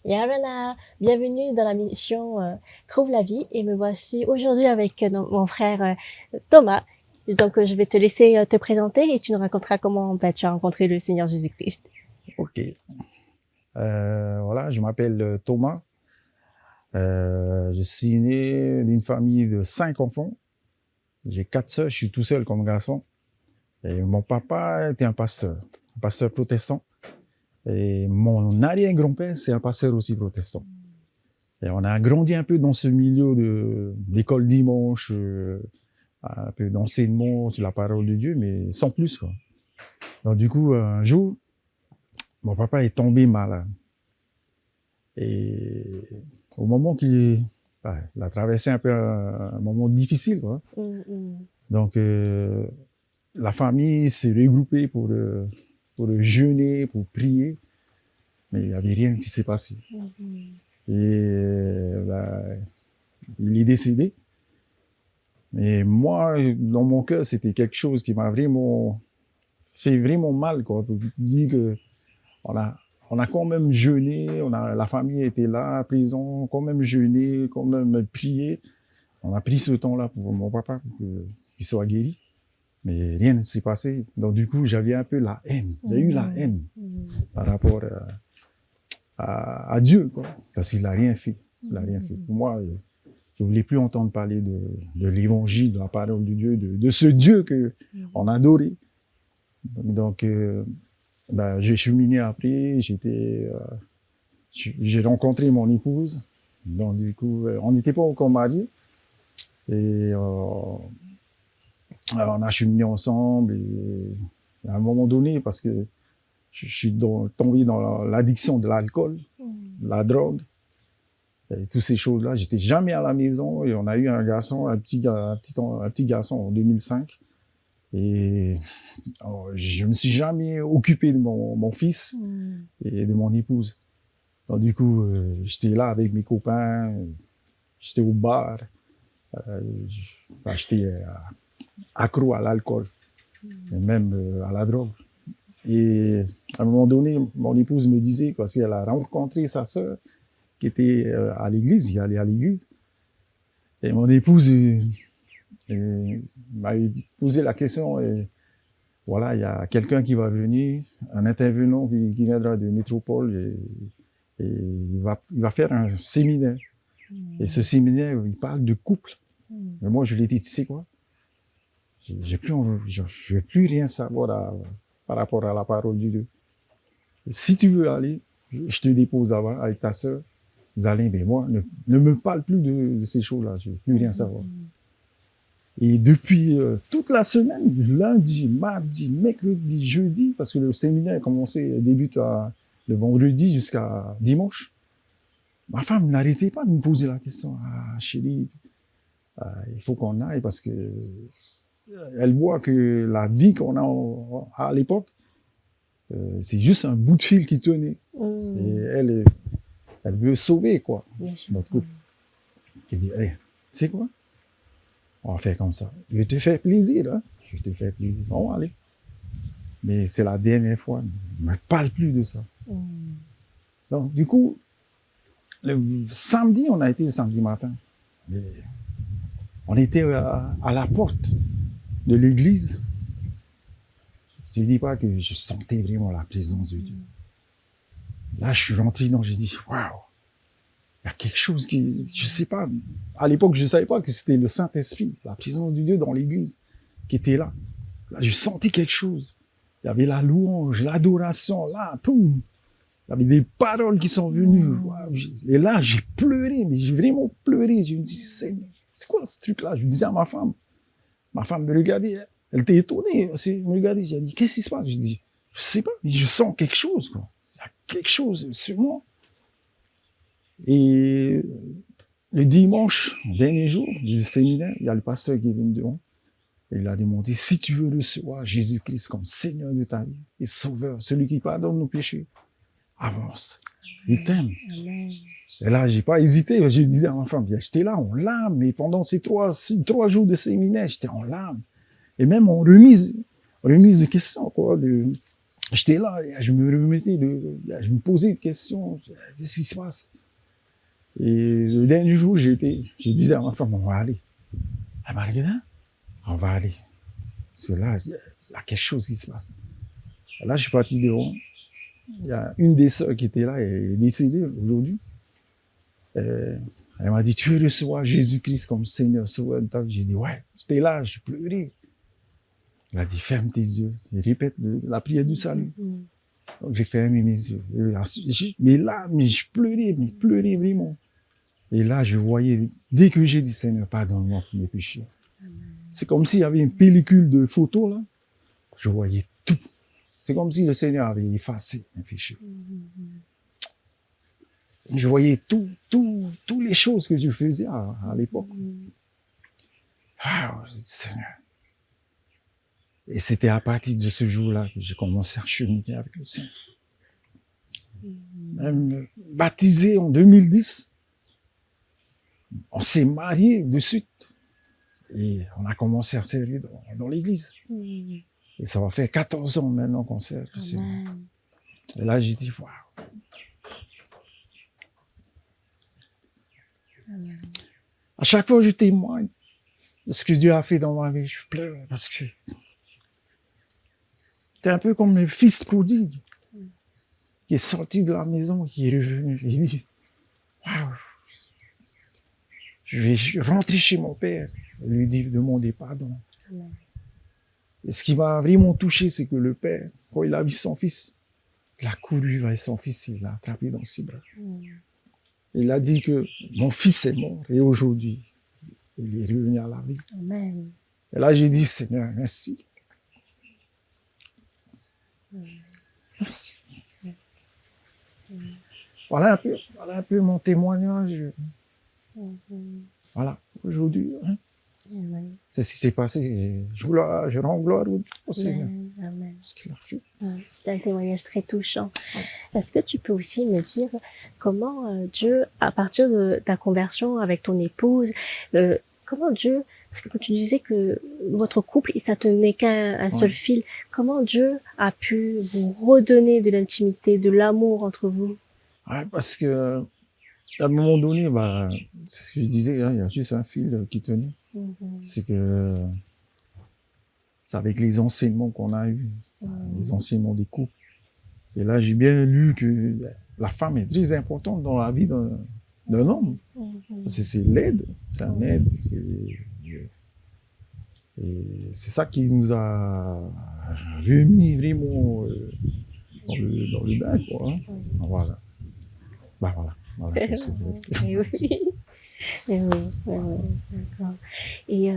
Yarana, bienvenue dans la mission Trouve la vie et me voici aujourd'hui avec mon frère Thomas. Donc je vais te laisser te présenter et tu nous raconteras comment tu as rencontré le Seigneur Jésus-Christ. Ok. Voilà, je m'appelle Thomas. Je suis né d'une famille de 5 enfants. J'ai 4 sœurs, je suis tout seul comme garçon. Et mon papa était un pasteur protestant. Et mon arrière-grand-père, c'est un pasteur aussi protestant. Et on a grandi un peu dans ce milieu d'école dimanche, un peu d'enseignement sur la parole de Dieu, mais sans plus, quoi. Donc du coup, un jour, mon papa est tombé malade. Et au moment qu'il a traversé un peu un moment difficile, quoi. Donc, la famille s'est regroupée pour jeûner, pour prier, mais il n'y avait rien qui s'est passé. Et il est décédé. Mais moi, dans mon cœur, c'était quelque chose qui m'a vraiment fait vraiment mal, quoi. Pour dire que on a quand même jeûné, la famille était là, à prison, quand même jeûné, quand même prié. On a pris ce temps-là pour mon papa, pour qu'il soit guéri. Mais rien ne s'est passé. Donc du coup, j'avais un peu la haine. J'ai eu la haine par rapport à Dieu, quoi. Parce qu'il n'a rien fait. Il n'a rien fait. Pour moi, je ne voulais plus entendre parler de l'évangile, de la parole de Dieu, de ce Dieu qu'on adorait. Donc, j'ai cheminé après, j'ai rencontré mon épouse. Donc du coup, on n'était pas encore mariés. Et on a cheminé ensemble. Et à un moment donné, parce que je suis tombé dans l'addiction de l'alcool, de la drogue, et toutes ces choses-là, j'étais jamais à la maison. Et on a eu un petit garçon en 2005. Et je me suis jamais occupé de mon fils et de mon épouse. Donc du coup, j'étais là avec mes copains, j'étais au bar, j'étais accro à l'alcool, et même à la drogue. Et à un moment donné, mon épouse me disait, parce qu'elle a rencontré sa sœur qui était à l'église, qui allait à l'église, et mon épouse m'a posé la question, et voilà, il y a quelqu'un qui va venir, un intervenant qui viendra de métropole, et il va faire un séminaire. Et ce séminaire, il parle de couple. Mais moi, je lui ai dit, tu sais quoi? Je ne veux plus rien savoir par rapport à la parole de Dieu. Et si tu veux aller, je te dépose là-bas avec ta sœur. Vous allez, mais moi, ne me parle plus de ces choses-là. Je ne veux plus rien savoir. Et depuis toute la semaine, lundi, mardi, mercredi, jeudi, parce que le séminaire débute le vendredi jusqu'à dimanche, ma femme n'arrêtait pas de me poser la question. Ah, chérie, il faut qu'on aille parce que elle voit que la vie qu'on a à l'époque, c'est juste un bout de fil qui tenait. Et elle veut sauver, quoi, notre couple. Elle dit, hey, c'est quoi? On va faire comme ça. Je vais te faire plaisir, hein? Je vais te faire plaisir. On va aller. Mais c'est la dernière fois. Ne me parle plus de ça. Donc, du coup, le samedi, on a été le samedi matin. Mais on était à la porte de l'église. Je ne dis pas que je sentais vraiment la présence de Dieu. Là, je suis rentré dedans, j'ai dit, waouh, il y a quelque chose je sais pas, à l'époque, je ne savais pas que c'était le Saint-Esprit, la présence de Dieu dans l'église qui était là. Là, je sentais quelque chose. Il y avait la louange, l'adoration, là, poum. Il y avait des paroles qui sont venues. Et là, j'ai pleuré, mais j'ai vraiment pleuré. Je me dis, c'est quoi ce truc-là? Je disais à ma femme. Ma femme me regardait, elle était étonnée. Elle me regardait, j'ai dit, qu'est-ce qui se passe? Je dis, je sais pas, mais je sens quelque chose, quoi. Il y a quelque chose sur moi. Et le dimanche, dernier jour du séminaire, il y a le pasteur qui est venu devant. Et il a demandé, si tu veux recevoir Jésus-Christ comme Seigneur de ta vie et Sauveur, celui qui pardonne nos péchés, avance. Il t'aime. Et là, j'ai pas hésité. Je disais à ma femme, j'étais là en larmes. Et pendant ces trois jours de séminaire, j'étais en larmes. Et même en remise de questions, quoi. J'étais là, et je me remettais, je me posais des questions. Qu'est-ce qui se passe? Et le dernier jour, je disais à ma femme, on va aller. Elle m'a regardé, on va aller. Parce que là, il y a quelque chose qui se passe. Et là, je suis parti dehors. Il y a une des sœurs qui était là, elle est décédée aujourd'hui. Elle m'a dit, tu veux recevoir Jésus-Christ comme Seigneur, Sauveur de ta vie? J'ai dit, ouais. J'étais là, je pleurais. Elle a dit, ferme tes yeux et répète la prière du salut. Donc, j'ai fermé mes yeux. Mais là, je pleurais vraiment. Et là, je voyais, dès que j'ai dit, Seigneur, pardonne-moi pour mes péchés. C'est comme s'il y avait une pellicule de photos, là. Je voyais tout. C'est comme si le Seigneur avait effacé mes péchés. Je voyais toutes les choses que je faisais à l'époque. Ah, je dis, Seigneur. Et c'était à partir de ce jour-là que j'ai commencé à cheminer avec le Seigneur. Même baptisé en 2010, on s'est mariés de suite. Et on a commencé à servir dans l'église. Et ça va faire 14 ans maintenant qu'on sert le Seigneur. Et là, j'ai dit, waouh. À chaque fois que je témoigne de ce que Dieu a fait dans ma vie, je pleure parce que c'est un peu comme le fils prodigue qui est sorti de la maison, qui est revenu. Il dit, waouh, je vais rentrer chez mon père et lui demander pardon. Et ce qui m'a vraiment touché, c'est que le père, quand il a vu son fils, il a couru vers son fils, il l'a attrapé dans ses bras. Il a dit que mon fils est mort et aujourd'hui, il est revenu à la vie. Amen. Et là, j'ai dit, Seigneur, merci. Merci. Voilà un peu mon témoignage. Voilà, aujourd'hui. Hein. C'est ce qui s'est passé. Et je rends gloire au Seigneur. Amen. Ce qu'il a fait. C'est un témoignage très touchant. Est-ce que tu peux aussi me dire comment Dieu, à partir de ta conversion avec ton épouse, comment Dieu, parce que quand tu disais que votre couple, ça tenait qu'un seul fil, comment Dieu a pu vous redonner de l'intimité, de l'amour entre vous? Ouais, parce que à un moment donné, c'est ce que je disais, hein, il y a juste un fil qui tenait. C'est que c'est avec les enseignements qu'on a eus, les enseignements des couples. Et là, j'ai bien lu que la femme est très importante dans la vie d'un homme. Parce que c'est l'aide, c'est un aide. Et c'est ça qui nous a remis vraiment dans le bain, quoi. Hein. Voilà. Voilà. Oui, d'accord. Et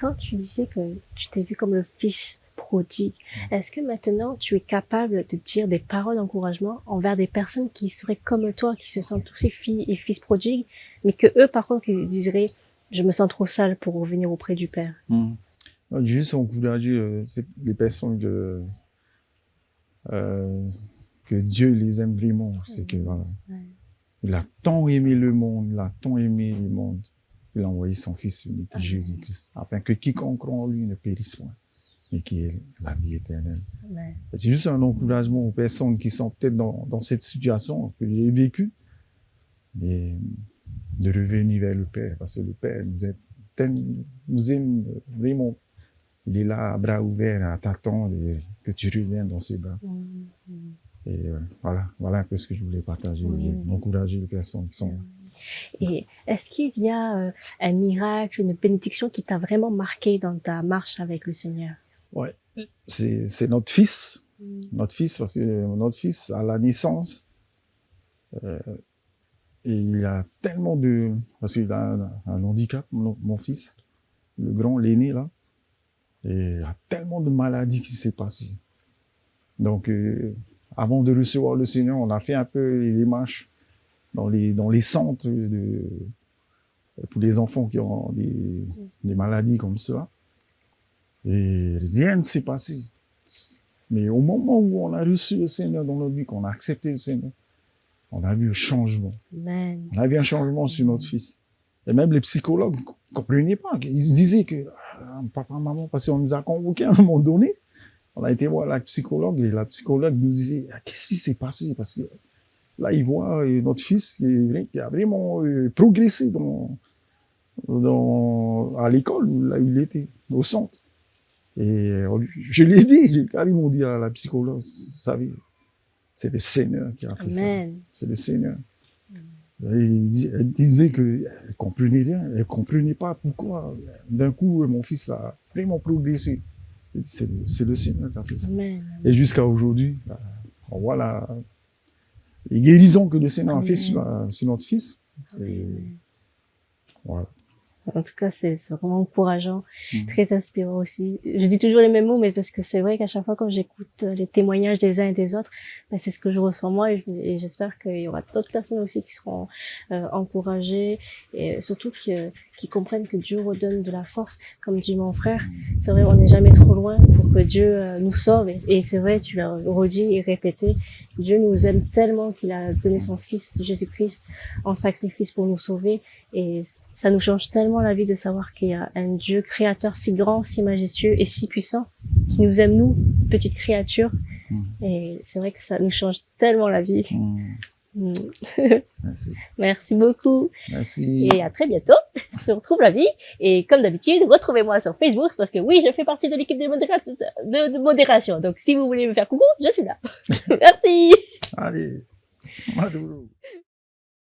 quand tu disais que tu t'es vu comme le fils prodigue, est-ce que maintenant tu es capable de dire des paroles d'encouragement envers des personnes qui seraient comme toi, qui se sentent aussi filles et fils prodigues, mais que eux, par contre, ils diraient « je me sens trop sale pour revenir auprès du Père ». Juste encourager les personnes que Dieu les aime vraiment. C'est que voilà. Il a tant aimé le monde, il a envoyé son Fils unique, Jésus-Christ, afin que quiconque croit en lui ne périsse point, mais qu'il ait la vie éternelle. C'est juste un encouragement aux personnes qui sont peut-être dans cette situation que j'ai vécue, mais de revenir vers le Père, parce que le Père nous aime vraiment. Il est là, à bras ouverts, à t'attendre et que tu reviennes dans ses bras. Et voilà un peu ce que je voulais partager, encourager les personnes qui sont là. Et est-ce qu'il y a un miracle, une bénédiction qui t'a vraiment marqué dans ta marche avec le Seigneur? Ouais, c'est notre fils. Notre fils, parce que notre fils, à la naissance, et il a tellement parce qu'il a un handicap, mon fils, le grand, l'aîné là, et il y a tellement de maladies qui s'est passées. Donc, avant de recevoir le Seigneur, on a fait un peu les démarches dans les centres pour les enfants qui ont des maladies comme ça. Et rien ne s'est passé. Mais au moment où on a reçu le Seigneur dans notre vie, qu'on a accepté le Seigneur, on a vu un changement. Amen. On a vu un changement sur notre fils. Et même les psychologues ne comprenaient pas. Ils disaient que papa, maman, parce qu'on nous a convoqués à un moment donné, On a été voir la psychologue et la psychologue nous disait, ah, qu'est-ce qui s'est passé? Parce que là, il voit notre fils qui a vraiment progressé à l'école où il était, au centre. Et je lui ai dit, j'ai carrément dit à la psychologue, vous savez, c'est le Seigneur qui a fait ça. C'est le Seigneur. Elle disait qu'elle ne comprenait rien, elle ne comprenait pas pourquoi d'un coup mon fils a vraiment progressé. C'est le Seigneur qui a fait ça. Amen. Et jusqu'à aujourd'hui, on voit les guérisons que le Seigneur a fait sur notre fils. Et voilà. En tout cas, c'est vraiment encourageant, très inspirant aussi. Je dis toujours les mêmes mots, mais parce que c'est vrai qu'à chaque fois quand j'écoute les témoignages des uns et des autres, ben, c'est ce que je ressens moi et j'espère qu'il y aura d'autres personnes aussi qui seront encouragées et surtout qui comprennent que Dieu redonne de la force. Comme dit mon frère, c'est vrai, on n'est jamais trop loin pour que Dieu nous sauve et c'est vrai, tu l'as redit et répété, Dieu nous aime tellement qu'il a donné son Fils Jésus-Christ en sacrifice pour nous sauver et ça nous change tellement la vie de savoir qu'il y a un Dieu créateur si grand, si majestueux et si puissant qui nous aime nous, petites créatures. Et c'est vrai que ça nous change tellement la vie. Merci. Merci beaucoup. Merci. Et à très bientôt sur Trouve la vie. Et comme d'habitude, retrouvez-moi sur Facebook parce que oui, je fais partie de l'équipe de modération. Donc si vous voulez me faire coucou, je suis là. Merci. Allez, Maduro.